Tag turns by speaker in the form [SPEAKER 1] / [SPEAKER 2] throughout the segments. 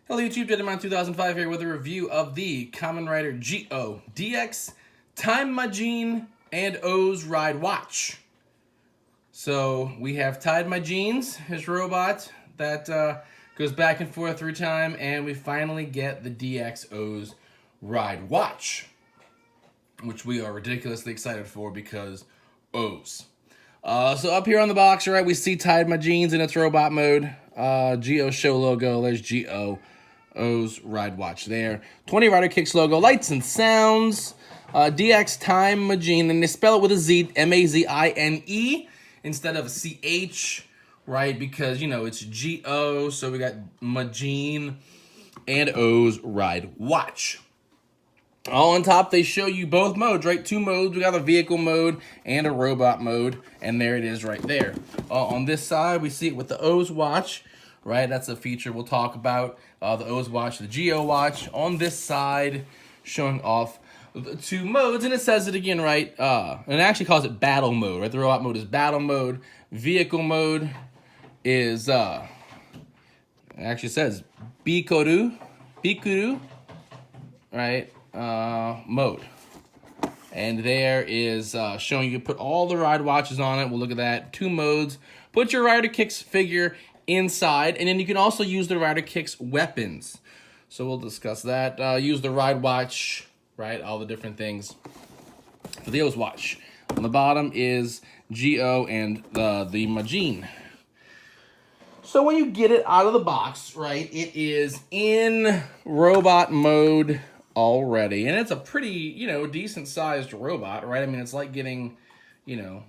[SPEAKER 1] Hello YouTube, Gentleman 2005 here with a review of the Kamen Rider GO DX Time Mazine and OOO's Ride Watch. So we have Tide Mazine's, his robot that goes back and forth through time, and we finally get the DX OOO's Ride Watch, which we are ridiculously excited for because OOO's. So up here on the box, right, we see Tide Mazine's in its robot mode. GO show logo, there's GO. OOO's Ride Watch there. 20 Rider Kicks logo, lights and sounds. DX Time Mazine, and they spell it with a Z, M-A-Z-I-N-E, instead of a C-H, right? Because, you know, it's G-O, so we got Mazine and OOO's Ride Watch. All on top, they show you both modes, right? Two modes. We got a vehicle mode and a robot mode, and there it is right there. On this side, we see it with the OOO's watch, right? That's a feature we'll talk about. The OOO's watch, the GO watch. On this side, showing off the two modes, and it says it again, right? And it actually calls it battle mode, right? The robot mode is battle mode. Vehicle mode is, it actually says Bikuru, right? Mode. And there is showing you put all the ride watches on it. We'll look at that. Two modes. Put your Rider Kicks figure inside, and then you can also use the Rider Kicks weapons. So we'll discuss that. Use the ride watch, right? All the different things for the OOO's watch. On the bottom is GO and the Mazine. So when you get it out of the box, right, it is in robot mode already, and it's a pretty, you know, decent sized robot, right? I mean, it's like getting, you know,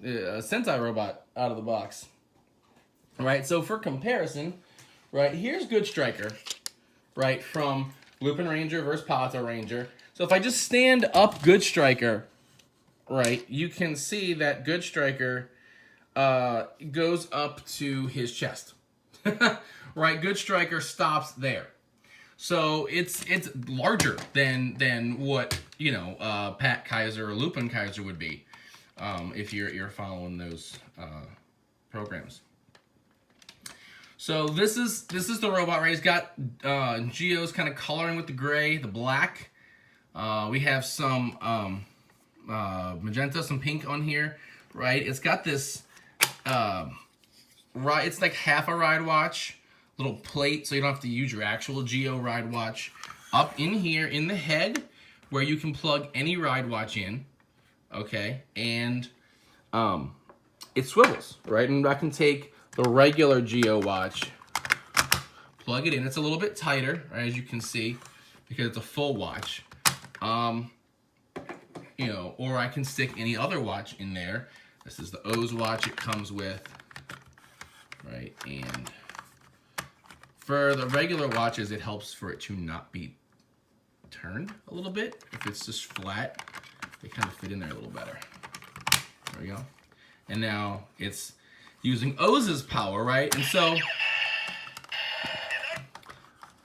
[SPEAKER 1] a Sentai robot out of the box, right? So for comparison, right, here's Good Striker, right, from Lupin Ranger versus Pato Ranger. So if I just stand up Good Striker, right, you can see that Good Striker goes up to his chest, right? Good Striker stops there. So it's larger than what, you know, Pat Kaiser or Lupin Kaiser would be, if you're following those programs. So this is the robot, right? It's got GO's kind of coloring with the gray, the black. We have some magenta, some pink on here, right? It's got this it's like half a ride watch. Little plate, so you don't have to use your actual GO ride watch. Up in here, in the head, where you can plug any ride watch in, okay? And it swivels, right? And I can take the regular GO watch, plug it in. It's a little bit tighter, right, as you can see, because it's a full watch. You know, or I can stick any other watch in there. This is the OOO's watch it comes with, right? And for the regular watches, it helps for it to not be turned a little bit. If it's just flat, they kind of fit in there a little better. There we go. And now it's using OOO's power, right? And so,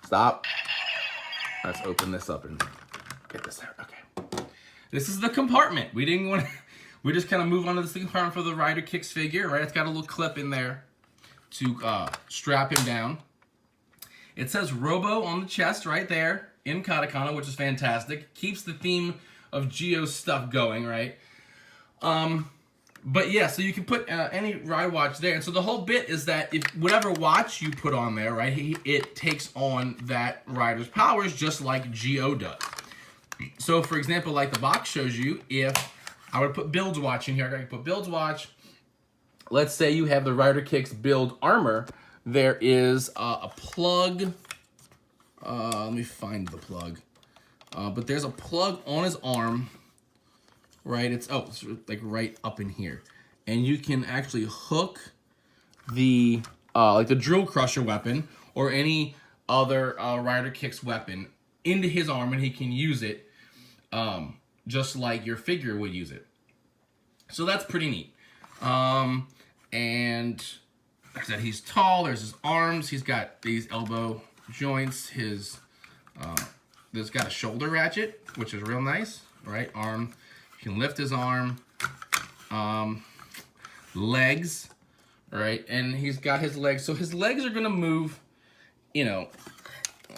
[SPEAKER 1] stop. Let's open this up and get this out. Okay. This is the compartment. We didn't want to, we just kind of move on to this compartment for the Rider Kicks figure, right? It's got a little clip in there to strap him down. It says Robo on the chest right there in katakana, which is fantastic. Keeps the theme of GO stuff going, right? But yeah, so you can put any ride watch there. And so the whole bit is that if whatever watch you put on there, right, it takes on that rider's powers just like GO does. So for example, like the box shows you, if I would put Build's watch in here, I could put Build's watch. Let's say you have the Rider Kicks Build armor. There is a plug. Let me find the plug. But there's a plug on his arm, right? It's like right up in here, and you can actually hook the like the drill crusher weapon or any other Rider Kicks weapon into his arm, and he can use it just like your figure would use it. So that's pretty neat. And like I said, he's tall, there's his arms, he's got these elbow joints, there's got a shoulder ratchet, which is real nice, right? Arm, you can lift his arm, legs, right? And he's got his legs, so his legs are gonna move, you know,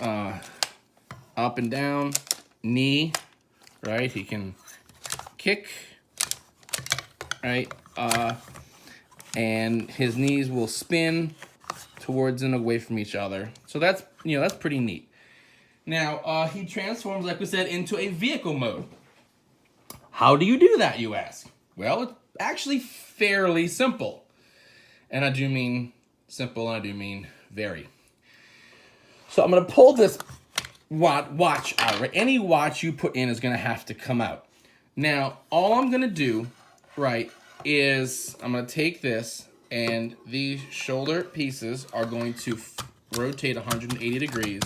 [SPEAKER 1] up and down, knee, right? He can kick, right? And his knees will spin towards and away from each other. So that's, that's pretty neat. Now, he transforms, like we said, into a vehicle mode. How do you do that, you ask? Well, it's actually fairly simple. And I do mean simple, and I do mean very. So I'm going to pull this watch out, right? Any watch you put in is going to have to come out. Now, all I'm going to do, right, is I'm going to take this, and these shoulder pieces are going to rotate 180 degrees,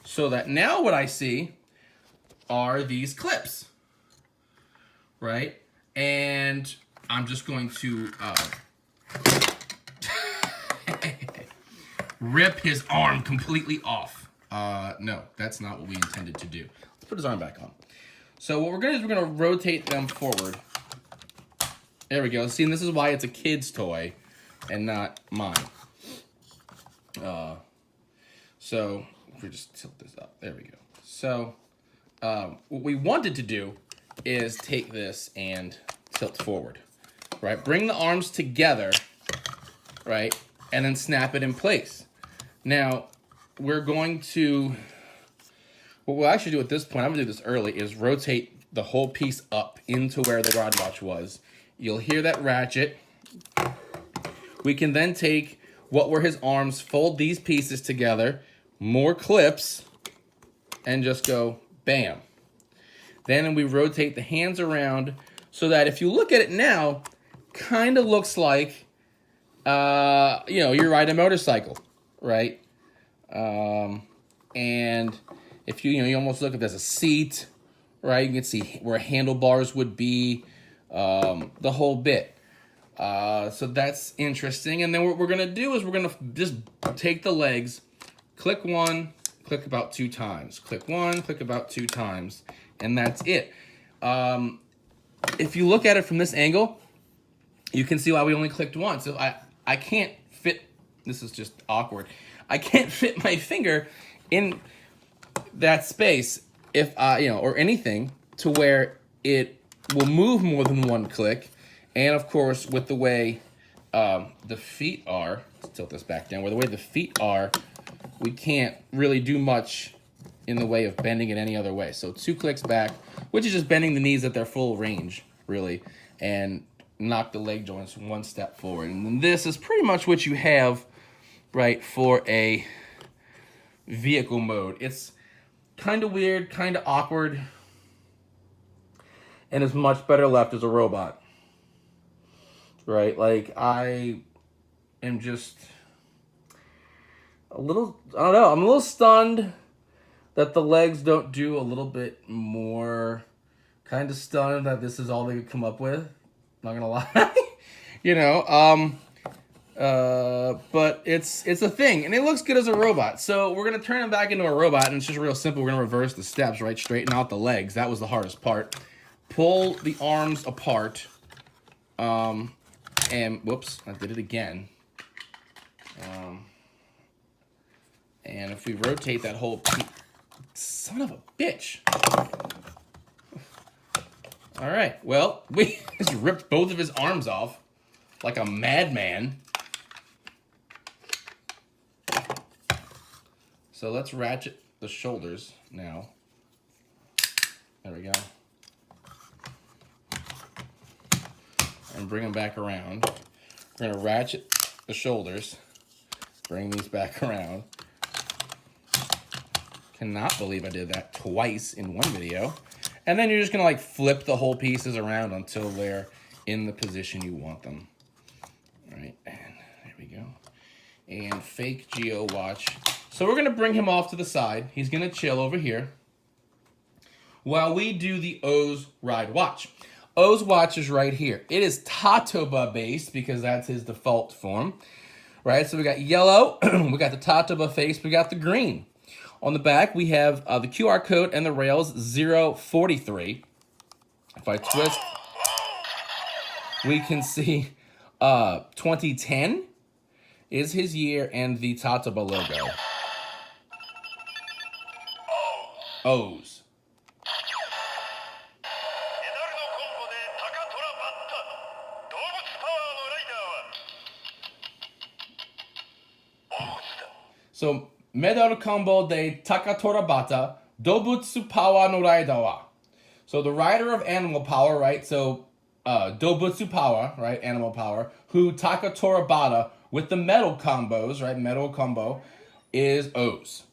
[SPEAKER 1] so that now what I see are these clips, right? And I'm just going to rip his arm completely off. No, that's not what we intended to do. Let's put his arm back on. So what we're gonna do is we're gonna rotate them forward. There we go. See, and this is why it's a kid's toy and not mine. So if we just tilt this up, there we go. So what we wanted to do is take this and tilt forward, right? Bring the arms together, right? And then snap it in place. Now, we're going to, what we'll actually do at this point, I'm gonna do this early, is rotate the whole piece up into where the rod watch was. You'll hear that ratchet. We can then take what were his arms, fold these pieces together, more clips, and just go bam. Then we rotate the hands around so that if you look at it now, kind of looks like, you're riding a motorcycle, right? And if you almost look at there's a seat, right? You can see where handlebars would be, the whole bit. So that's interesting. And then what we're gonna do is we're gonna just take the legs, click one, click about 2 times, click one, click about 2 times, and that's it. If you look at it from this angle, you can see why we only clicked once. So I can't fit, this is just awkward. I can't fit my finger in that space if or anything to where it will move more than one click. And of course, with the way the feet are, let's tilt this back down, where the way the feet are, we can't really do much in the way of bending it any other way. So 2 clicks back, which is just bending the knees at their full range, really, and knock the leg joints 1 step forward. And then this is pretty much what you have, right, for a vehicle mode. It's kind of weird, kind of awkward, and is much better left as a robot, right? Like, I am just a little, I don't know, I'm a little stunned that the legs don't do a little bit more. Kind of stunned that this is all they could come up with. Not gonna lie, but it's a thing, and it looks good as a robot. So we're gonna turn him back into a robot, and it's just real simple. We're gonna reverse the steps, right? Straighten out the legs. That was the hardest part. Pull the arms apart, and whoops, I did it again. And if we rotate that whole piece, son of a bitch. All right, well, we just ripped both of his arms off like a madman. So let's ratchet the shoulders now. There we go. And bring them back around. We're gonna ratchet the shoulders, bring these back around. Cannot believe I did that twice in one video. And then you're just gonna like flip the whole pieces around until they're in the position you want them. All right, and there we go. And fake Geo watch. So we're gonna bring him off to the side. He's gonna chill over here while we do the O's ride watch. O's watch is right here. It is Tatoba based because that's his default form, right? So we got yellow, we got the Tatoba face, we got the green. On the back, we have the QR code and the rails 043. If I twist, we can see 2010 is his year and the Tatoba logo. O's. So, Medal Combo de Takatorabata, Dobutsu Power no Raida wa. So, the rider of animal power, right? So, Dobutsu Power, right? Animal power. Who Takatorabata with the metal combos, right? Metal combo is O's.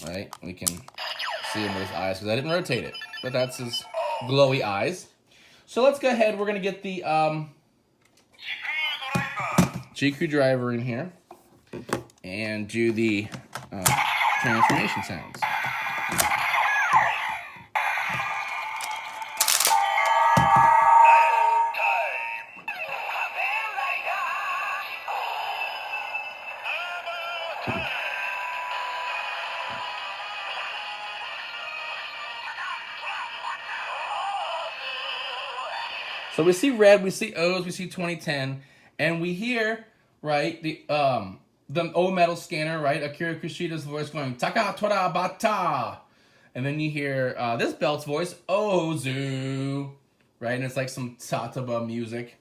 [SPEAKER 1] Right? We can see him with his eyes because I didn't rotate it. But that's his glowy eyes. So, let's go ahead. We're going to get the GQ driver in here and do the transformation sounds. So we see red, we see O's, we see 2010, and we hear, right, the O metal scanner, right, Akira Kushida's voice going Taka Tora Bata, and then you hear this belt's voice Ozu, right, and it's like some Tataba music.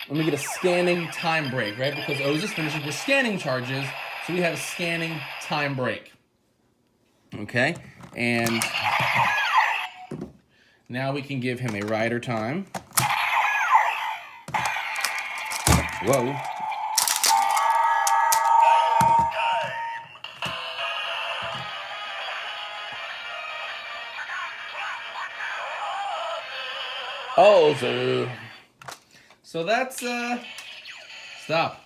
[SPEAKER 1] Let me get a scanning time break, right? Because O's is finishing with scanning charges, so we have a scanning time break. Okay? And now we can give him a rider time. Whoa. Ozu. So that's, stop.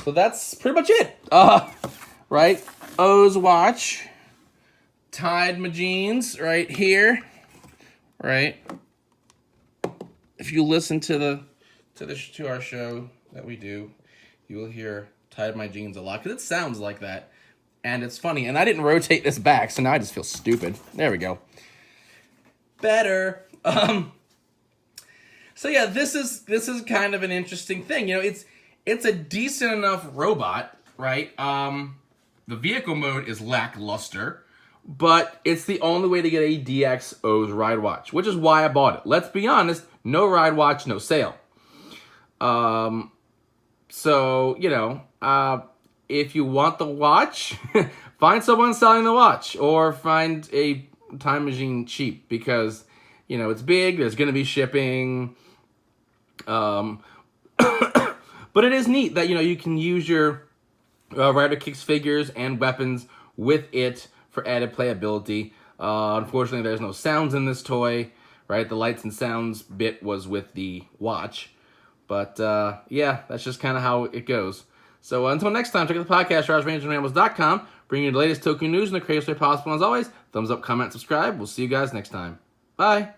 [SPEAKER 1] So that's pretty much it. Right? O's watch. Tide Majines right here. Right? If you listen to our show that we do, you will hear Tide Majines a lot because it sounds like that. And it's funny. And I didn't rotate this back, so now I just feel stupid. There we go. Better. So yeah, this is kind of an interesting thing. You know, it's a decent enough robot, right? The vehicle mode is lackluster, but it's the only way to get a DX O's ride watch, which is why I bought it. Let's be honest, no ride watch, no sale. So, you know, if you want the watch, find someone selling the watch or find a time machine cheap because, you know, it's big, there's going to be shipping. But it is neat that, you know, you can use your rider kicks figures and weapons with it for added playability. Unfortunately, there's no sounds in this toy, right? The lights and sounds bit was with the watch. But, yeah, that's just kind of how it goes. So until next time, check out the podcast, RajRangersandRambles.com. Bring you the latest Tokyo news in the craziest way possible. And as always, thumbs up, comment, subscribe. We'll see you guys next time. Bye.